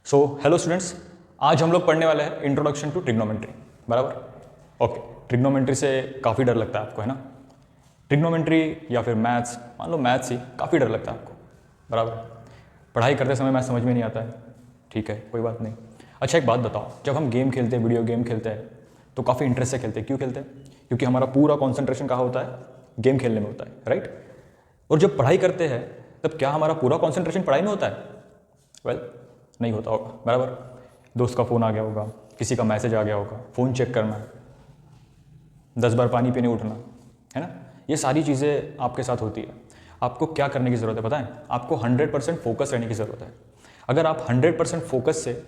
So hello students, आज हम लोग पढ़ने वाले हैं इंट्रोडक्शन टू ट्रिग्नोमेट्री। बराबर। ओके, ट्रिग्नोमेट्री से काफ़ी डर लगता है आपको, है ना। ट्रिग्नोमेट्री या फिर मैथ्स, मान लो मैथ्स ही काफ़ी डर लगता है आपको। बराबर। पढ़ाई करते समय मैथ समझ में नहीं आता है, ठीक है, कोई बात नहीं। अच्छा, एक बात बताओ, जब हम गेम खेलते हैं, वीडियो गेम खेलते हैं, तो काफ़ी इंटरेस्ट से खेलते हैं। क्यों खेलते हैं? क्योंकि हमारा पूरा कॉन्सेंट्रेशन कहाँ होता है? गेम खेलने में होता है, राइट। और जब पढ़ाई करते हैं तब क्या हमारा पूरा कॉन्सेंट्रेशन पढ़ाई में होता है? वेल, नहीं होता होगा। बराबर। दोस्त का फ़ोन आ गया होगा, किसी का मैसेज आ गया होगा, फ़ोन चेक करना, 10 बार पानी पीने उठना, है ना। ये सारी चीज़ें आपके साथ होती है। आपको क्या करने की ज़रूरत है पता है? आपको 100% फोकस रहने की ज़रूरत है। अगर आप 100% फोकस से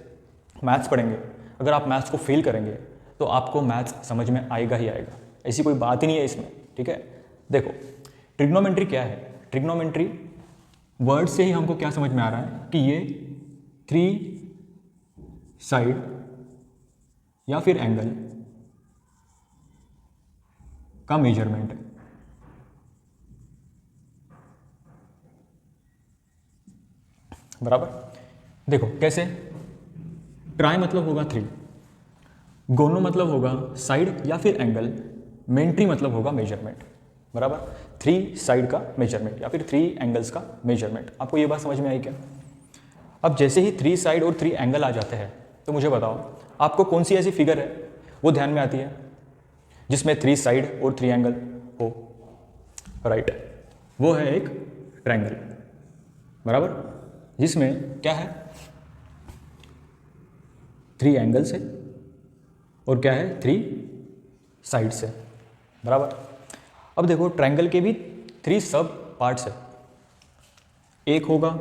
मैथ्स पढ़ेंगे, अगर आप मैथ्स को फेल करेंगे तो आपको मैथ्स समझ में आएगा ही आएगा, ऐसी कोई बात ही नहीं है इसमें, ठीक है। देखो, ट्रिग्नोमेट्री क्या है? ट्रिग्नोमेट्री वर्ड से ही हमको क्या समझ में आ रहा है कि ये 3 साइड या फिर एंगल का मेजरमेंट है। बराबर। देखो कैसे, ट्राई मतलब होगा 3, गोनो मतलब होगा साइड या फिर एंगल, मेंट्री मतलब होगा मेजरमेंट। बराबर। 3 साइड का मेजरमेंट या फिर 3 एंगल्स का मेजरमेंट। आपको ये बात समझ में आई क्या? अब जैसे ही 3 साइड और 3 एंगल आ जाते हैं तो मुझे बताओ, आपको कौन सी ऐसी फिगर है वो ध्यान में आती है जिसमें 3 साइड और 3 एंगल हो? राइट, वो है एक ट्रायंगल। बराबर, जिसमें क्या है? 3 एंगल्स है और क्या है? 3 साइड्स है। बराबर। अब देखो, ट्रायंगल के भी 3 सब पार्ट्स है। एक होगा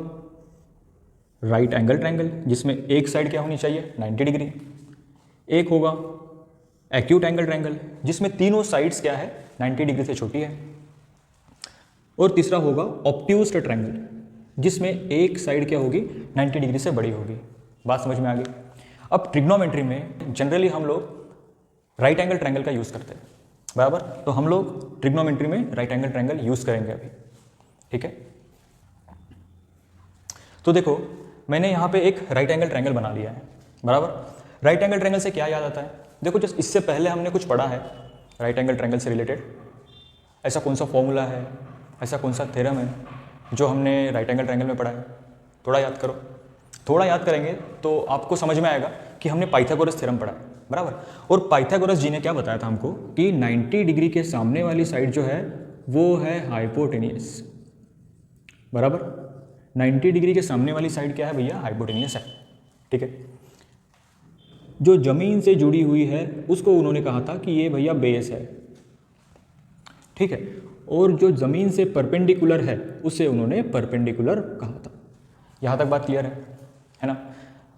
राइट एंगल ट्रायंगल, जिसमें एक साइड क्या होनी चाहिए? 90 डिग्री। एक होगा एक्यूट एंगल ट्रायंगल, जिसमें तीनों साइड्स क्या है? 90 डिग्री से छोटी है। और तीसरा होगा ऑब्ट्यूज ट्रायंगल, जिसमें एक साइड क्या होगी? 90 डिग्री से बड़ी होगी। बात समझ में आ गई? अब ट्रिग्नोमेट्री में जनरली हम लोग राइट एंगल ट्रायंगल का यूज़ करते हैं। बराबर। तो हम लोग ट्रिग्नोमेट्री में राइट एंगल ट्रायंगल यूज़ करेंगे अभी, ठीक है। तो देखो, मैंने यहाँ पे एक राइट एंगल ट्रायंगल बना लिया है। बराबर। राइट एंगल ट्रायंगल से क्या याद आता है? देखो, जस्ट इससे पहले हमने कुछ पढ़ा है राइट एंगल ट्रायंगल से रिलेटेड। ऐसा कौन सा फॉर्मूला है, ऐसा कौन सा थ्योरम है जो हमने राइट एंगल ट्रायंगल में पढ़ा है? थोड़ा याद करो। थोड़ा याद करेंगे तो आपको समझ में आएगा कि हमने पाइथागोरस थ्योरम पढ़ा है। बराबर। और पाइथागोरस जी ने क्या बताया था हमको कि 90 डिग्री के सामने वाली साइड जो है वो है हाइपोटेनियस। बराबर। 90 डिग्री के सामने वाली साइड क्या है भैया? हाइपोटेनियस है, ठीक है। जो जमीन से जुड़ी हुई है उसको उन्होंने कहा था कि ये भैया बेस है, ठीक है। और जो जमीन से परपेंडिकुलर है उसे उन्होंने परपेंडिकुलर कहा था। यहाँ तक बात क्लियर है ना।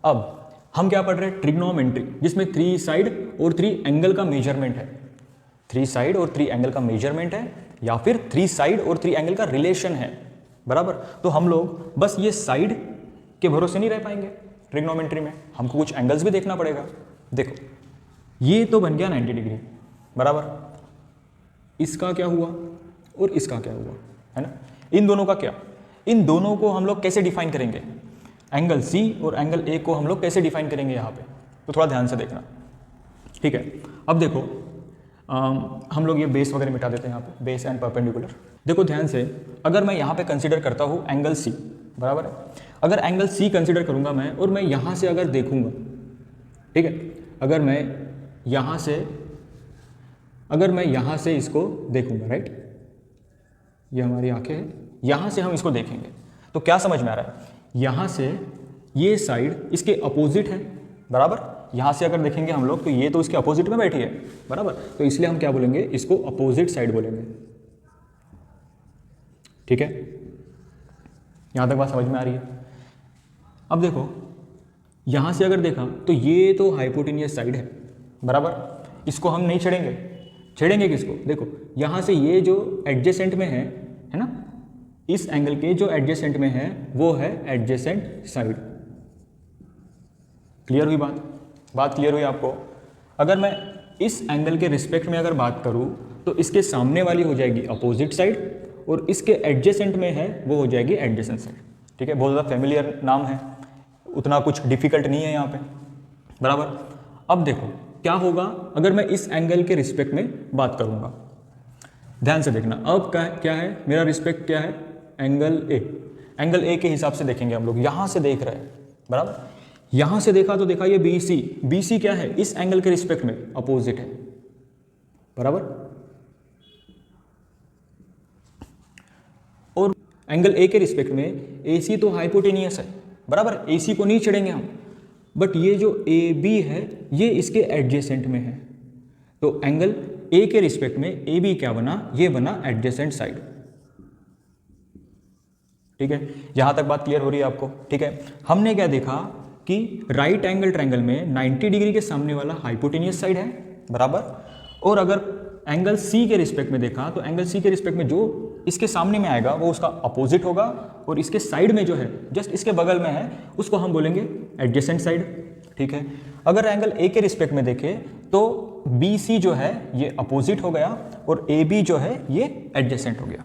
अब हम क्या पढ़ रहे हैं? ट्रिग्नोमेट्री, जिसमें 3 साइड और 3 एंगल का मेजरमेंट है। 3 साइड और 3 एंगल का मेजरमेंट है, या फिर 3 साइड और 3 एंगल का रिलेशन है। बराबर। तो हम लोग बस ये साइड के भरोसे नहीं रह पाएंगे ट्रिग्नोमेट्री में, हमको कुछ एंगल्स भी देखना पड़ेगा। देखो, ये तो बन गया 90 डिग्री। बराबर। इसका क्या हुआ और इसका क्या हुआ, है ना। इन दोनों का क्या? इन दोनों को हम लोग कैसे डिफाइन करेंगे? एंगल सी और एंगल ए को हम लोग कैसे डिफाइन करेंगे यहाँ पे? तो थोड़ा ध्यान से देखना, ठीक है। अब देखो, हम लोग ये बेस वगैरह मिटा देते हैं यहाँ पे, बेस एंड परपेंडिकुलर। देखो ध्यान से, अगर मैं यहाँ पे कंसीडर करता हूँ एंगल सी, बराबर है। अगर एंगल सी कंसीडर करूँगा मैं, और मैं यहाँ से अगर देखूँगा, ठीक है, अगर मैं यहाँ से इसको देखूँगा, राइट, ये हमारी आंखें हैं, यहाँ से हम इसको देखेंगे तो क्या समझ में आ रहा है? यहाँ से ये साइड इसके अपोजिट है। बराबर। यहाँ से अगर देखेंगे हम लोग तो ये तो इसके अपोजिट में बैठी है। बराबर। तो इसलिए हम क्या बोलेंगे? इसको अपोजिट साइड बोलेंगे, ठीक है। यहाँ तक बात समझ में आ रही है? अब देखो, यहाँ से अगर देखा तो ये तो हाइपोटेनियस साइड है। बराबर। इसको हम नहीं छेड़ेंगे। छेड़ेंगे किसको? देखो, यहाँ से ये जो एडजेसेंट में है ना, इस एंगल के जो एडजेसेंट में है वो है एडजेसेंट साइड। क्लियर हुई बात? बात क्लियर हुई आपको? अगर मैं इस एंगल के रिस्पेक्ट में अगर बात करूँ तो इसके सामने वाली हो जाएगी अपोजिट साइड और इसके एडजेसेंट में है वो हो जाएगी एडजेसेंट साइड, ठीक है। बहुत ज़्यादा फेमिलियर नाम है, उतना कुछ डिफिकल्ट नहीं है यहाँ पे, बराबर। अब देखो क्या होगा अगर मैं इस एंगल के रिस्पेक्ट में बात करूँगा, ध्यान से देखना। अब क्या है मेरा रिस्पेक्ट क्या है, एंगल ए। एंगल ए के हिसाब से देखेंगे हम लोग, यहाँ से देख रहे हैं, बराबर। यहाँ से देखा तो देखा ये बी सी, बी सी क्या है इस एंगल के रिस्पेक्ट में अपोजिट है, बराबर। और एंगल ए के रिस्पेक्ट में ए सी तो हाइपोटेनियस है, बराबर, ए सी को नहीं छेड़ेंगे हम, बट ये जो ए बी है ये इसके एडजेसेंट में है, तो एंगल ए के रिस्पेक्ट में ए बी क्या बना, ये बना एडजेसेंट साइड। ठीक है, यहां तक बात क्लियर हो रही है आपको? ठीक है, हमने क्या देखा कि राइट एंगल ट्रायंगल में 90 डिग्री के सामने वाला हाइपोटेनियस साइड है, बराबर। और अगर एंगल सी के रिस्पेक्ट में देखा तो एंगल सी के रिस्पेक्ट में जो इसके सामने में आएगा वो उसका अपोजिट होगा, और इसके साइड में जो है जस्ट इसके बगल में है उसको हम बोलेंगे एडजेसेंट साइड। ठीक है, अगर एंगल ए के रिस्पेक्ट में देखें तो बी सी जो है ये अपोजिट हो गया और ए बी जो है ये एडजेसेंट हो गया।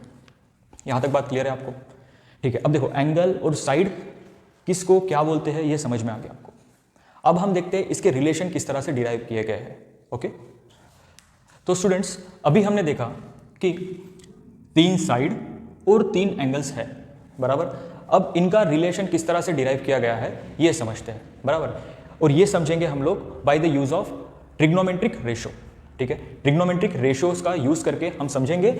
यहां तक बात क्लियर है आपको? ठीक है, अब देखो एंगल और साइड किसको क्या बोलते हैं ये समझ में आ गया आपको। अब हम देखते हैं इसके रिलेशन किस तरह से डिराइव किए गए हैं। ओके, तो स्टूडेंट्स अभी हमने देखा कि 3 साइड और 3 एंगल्स है, बराबर। अब इनका रिलेशन किस तरह से डिराइव किया गया है ये समझते हैं, बराबर। और ये समझेंगे हम लोग by the use of trigonometric ratio. ठीक है, ट्रिग्नोमेट्रिक रेशोज का यूज करके हम समझेंगे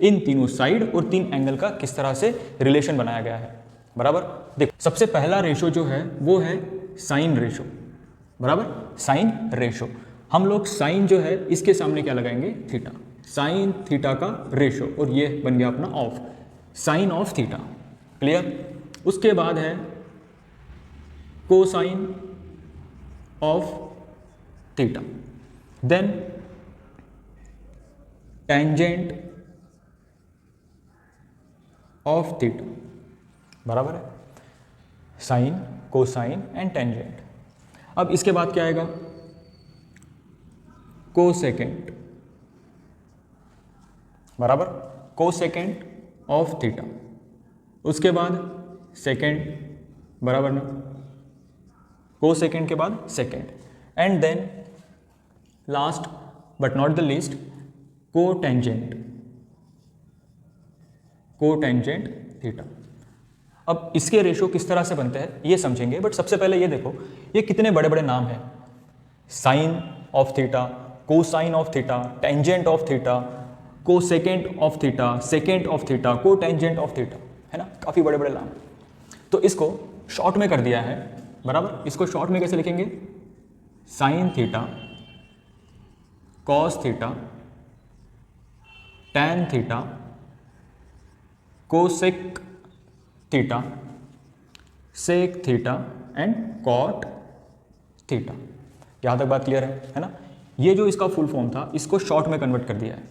इन तीनों साइड और 3 एंगल का किस तरह से रिलेशन बनाया गया है, बराबर। देखो सबसे पहला रेशो जो है वो है साइन रेशो, बराबर, साइन रेशो। हम लोग साइन जो है इसके सामने क्या लगाएंगे, थीटा, साइन थीटा का रेशो, और ये बन गया अपना of, sine of theta. Clear? उसके बाद है cosine of theta, then tangent of theta, बराबर है, साइन, कोसाइन एंड टेंजेंट। अब इसके बाद क्या आएगा, कोसेकेंट, बराबर, कोसेकेंट ऑफ थीटा। उसके बाद सेकेंड, बराबर ना, कोसेकेंट के बाद secant, and then last but not the least cotangent, cotangent theta. अब इसके रेशो किस तरह से बनते हैं ये समझेंगे, बट सबसे पहले ये देखो ये कितने बड़े बड़े नाम हैं, sine of theta, cosine of theta, tangent of theta, cosecant of theta, secant of theta, cotangent of theta, है ना, काफ़ी बड़े बड़े नाम। तो इसको शॉर्ट में कर दिया है, बराबर। इसको शॉर्ट में कैसे लिखेंगे, sine theta, cos theta, tan theta, cosec theta, sec theta and cot theta. यहाँ तक बात क्लियर है ना। ये जो इसका फुल फॉर्म था इसको शॉर्ट में कन्वर्ट कर दिया है।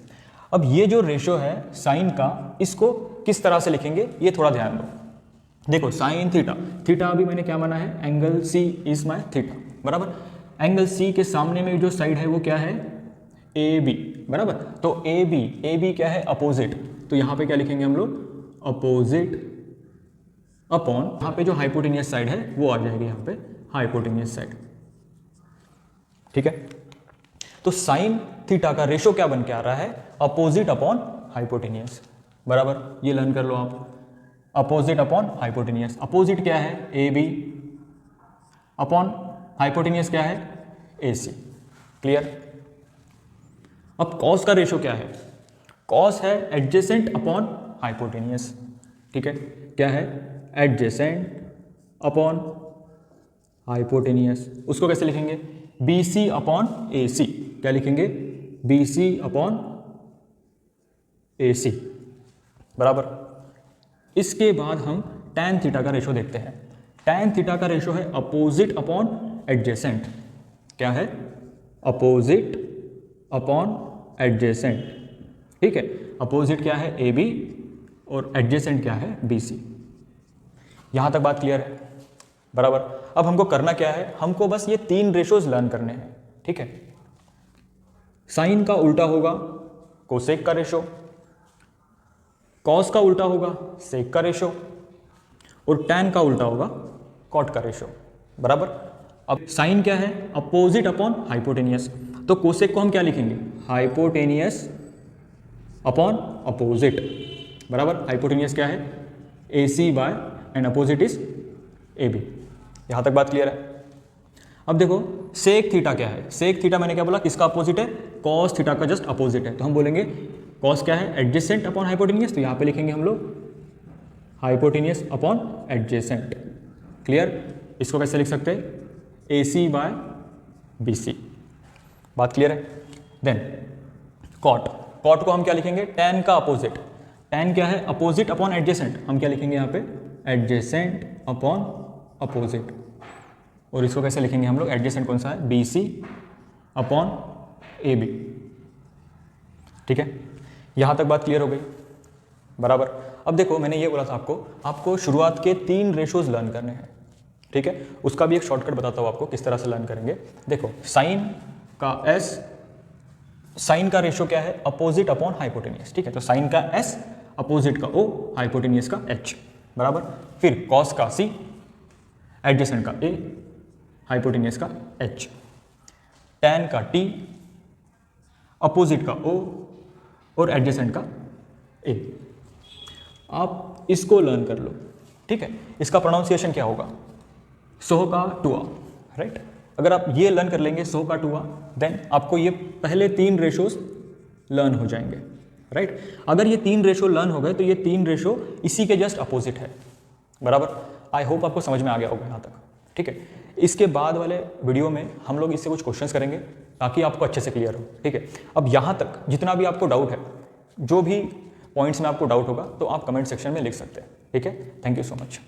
अब ये जो रेशो है साइन का, इसको किस तरह से लिखेंगे ये थोड़ा ध्यान दो। देखो साइन थीटा, थीटा अभी मैंने क्या माना है, angle C is my theta, बराबर। एंगल सी के सामने में जो साइड है वो क्या है, ए बी, बराबर। तो ए बी क्या है, अपोजिट, तो यहाँ पे क्या लिखेंगे हम लोग, अपोजिट अपॉन, यहाँ पे जो हाइपोटेनियस साइड है वो आ जाएगी यहाँ पे हाइपोटेनियस साइड। ठीक है, तो साइन थीटा का रेशो क्या बन के आ रहा है, अपोजिट अपॉन हाइपोटेनियस, बराबर। ये लर्न कर लो आप, अपोजिट अपॉन हाइपोटेनियस। अपोजिट क्या है, ए बी, अपॉन हाइपोटेनियस क्या है, ए सी। क्लियर? अब कॉस का रेशो क्या है, कॉस है एडजेसेंट अपॉन हाइपोटेनियस। ठीक है, क्या है, एडजेसेंट अपॉन हाइपोटेनियस। उसको कैसे लिखेंगे, बी सी अपॉन ए सी। क्या लिखेंगे, बी सी अपॉन ए सी, बराबर। इसके बाद हम टैन थीटा का रेशो देखते हैं। टैन थीटा का रेशो है अपोजिट अपॉन एडजेसेंट। क्या है, अपोजिट अपॉन एडजेसेंट। ठीक है, अपोजिट क्या है, ए बी, और एडजेसेंट क्या है, बी सी। यहां तक बात क्लियर है, बराबर। अब हमको करना क्या है, हमको बस ये 3 रेशोज लर्न करने हैं। ठीक है, साइन का उल्टा होगा कोसेक का रेशो, कॉस का उल्टा होगा सेक का रेशो, और टैन का उल्टा होगा कॉट का रेशो। बराबर। अब साइन क्या है, अपोजिट अपॉन हाइपोटेनियस, तो कोसेक को हम क्या लिखेंगे, हाइपोटेनियस अपॉन अपोजिट, बराबर। हाइपोटेनियस क्या है, AC by and opposite is AB। यहाँ तक बात क्लियर है। अब देखो सेक थीटा क्या है, सेक थीटा मैंने क्या बोला, किसका अपोजिट है, कॉस थीटा का जस्ट अपोजिट है, तो हम बोलेंगे कॉस क्या है, एडजेसेंट अपॉन हाइपोटेनियस, तो यहाँ पे लिखेंगे हम लोग हाइपोटेनियस अपॉन एडजेसेंट। क्लियर। इसको कैसे लिख सकते हैं, AC बाय BC। बात क्लियर है। देन कॉट, कॉट को हम क्या लिखेंगे, tan का अपोजिट, tan क्या है, अपोजिट अपॉन एडजेसेंट, हम क्या लिखेंगे यहाँ पे, एडजेसेंट अपॉन अपोजिट। और इसको कैसे लिखेंगे हम लोग, एडजेसेंट कौन सा है, BC अपॉन AB। ठीक है, यहाँ तक बात क्लियर हो गई, बराबर। अब देखो मैंने ये बोला था आपको शुरुआत के 3 रेशोज लर्न करने हैं, ठीक है। उसका भी एक शॉर्टकट बताता हूँ आपको किस तरह से लर्न करेंगे। देखो साइन का S, साइन का रेशो क्या है, अपोजिट अपॉन हाइपोटेनियस, ठीक है। तो साइन का S, अपोजिट का O, हाइपोटेनियस का H, बराबर। फिर कॉस का C, एडजेसेंट का A, हाइपोटेनियस का H, tan का T, अपोजिट का O और एडजेसेंट का A। आप इसको लर्न कर लो, ठीक है। इसका प्रोनाउंसिएशन क्या होगा, सो का टुआ, राइट। अगर आप ये लर्न कर लेंगे सो का टुआ, देन आपको ये पहले 3 रेशोज लर्न हो जाएंगे, राइट। अगर ये 3 रेशो लर्न हो गए तो ये 3 रेशो इसी के जस्ट अपोजिट है, बराबर। आई होप आपको समझ में आ गया होगा यहाँ तक, ठीक है। इसके बाद वाले वीडियो में हम लोग इससे कुछ क्वेश्चंस करेंगे ताकि आपको अच्छे से क्लियर हो, ठीक है। अब यहाँ तक जितना भी आपको डाउट है, जो भी पॉइंट्स में आपको डाउट होगा तो आप कमेंट सेक्शन में लिख सकते हैं, ठीक है। Thank you so much.